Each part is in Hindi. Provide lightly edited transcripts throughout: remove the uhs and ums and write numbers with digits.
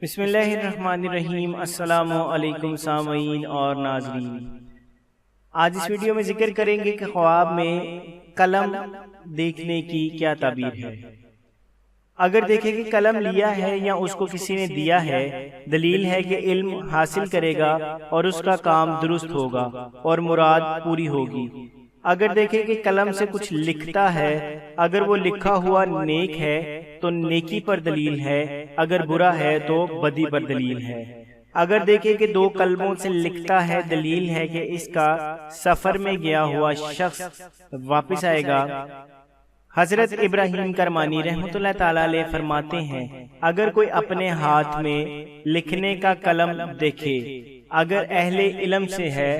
बिस्मिल्लाहिर्रहमानिर्रहीम। अस्सलामु अलैकुम सामीन और नाज़रीन, आज इस वीडियो में जिक्र करेंगे कि ख्वाब में कलम देखने की क्या ताबीर है। अगर देखें कि कलम लिया है या उसको किसी ने दिया है, दलील है कि इल्म हासिल करेगा और उसका काम दुरुस्त होगा और मुराद पूरी होगी। अगर देखें कि कलम से कुछ लिखता है, अगर वो लिखा हुआ नेक है तो नेकी पर दलील है, अगर बुरा है तो बदी पर दलील है। अगर देखें कि दो कलमों से लिखता है, दलील है कि इसका सफर में गया हुआ शख्स वापस आएगा। हजरत इब्राहीम करमानी रहमतुल्लाह ताला अलैह फरमाते हैं, अगर कोई अपने हाथ में लिखने का कलम देखे, अगर अहले इल्म से है,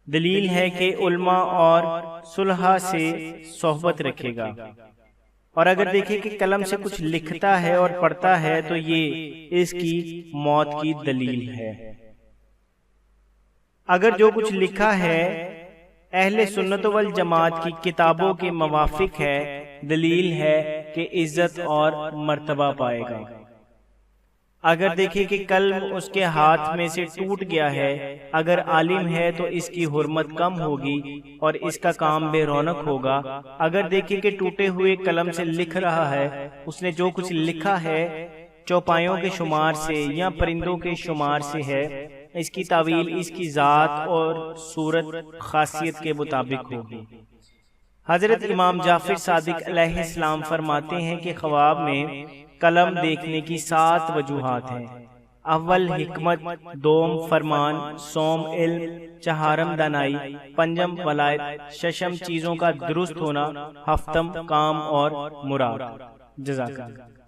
दलील है कि उल्मा और सुलहा से सोहबत रखेगा। और अगर देखें कि कलम से कुछ लिखता है और पढ़ता है तो ये इसकी मौत की दलील है। अगर जो कुछ लिखा है अहले सुन्नत वल जमात की किताबों के मुवाफिक है, दलील है कि इज्जत और मर्तबा पाएगा। अगर देखें कि कलम उसके हाथ में से टूट गया है, अगर आलिम है तो इसकी हुर्मत कम होगी और इसका काम बेरौनक होगा। अगर देखें कि टूटे हुए कलम से लिख रहा है, उसने जो कुछ लिखा है चौपायों के शुमार से या परिंदों के शुमार से है, इसकी तावील इसकी जात और सूरत खासियत के मुताबिक होगी। हजरत इमाम जाफर सादिक अलैहिस्सलाम फरमाते हैं कि ख्वाब में कलम देखने की 7 वजूहात हैं। अव्वल हिकमत, दोम फरमान, सोम इल्म, चहारम दानाई, पंजम वलायत, शशम चीजों का दुरुस्त होना, हफ्तम काम और मुराद। जज़ाकल्लाह।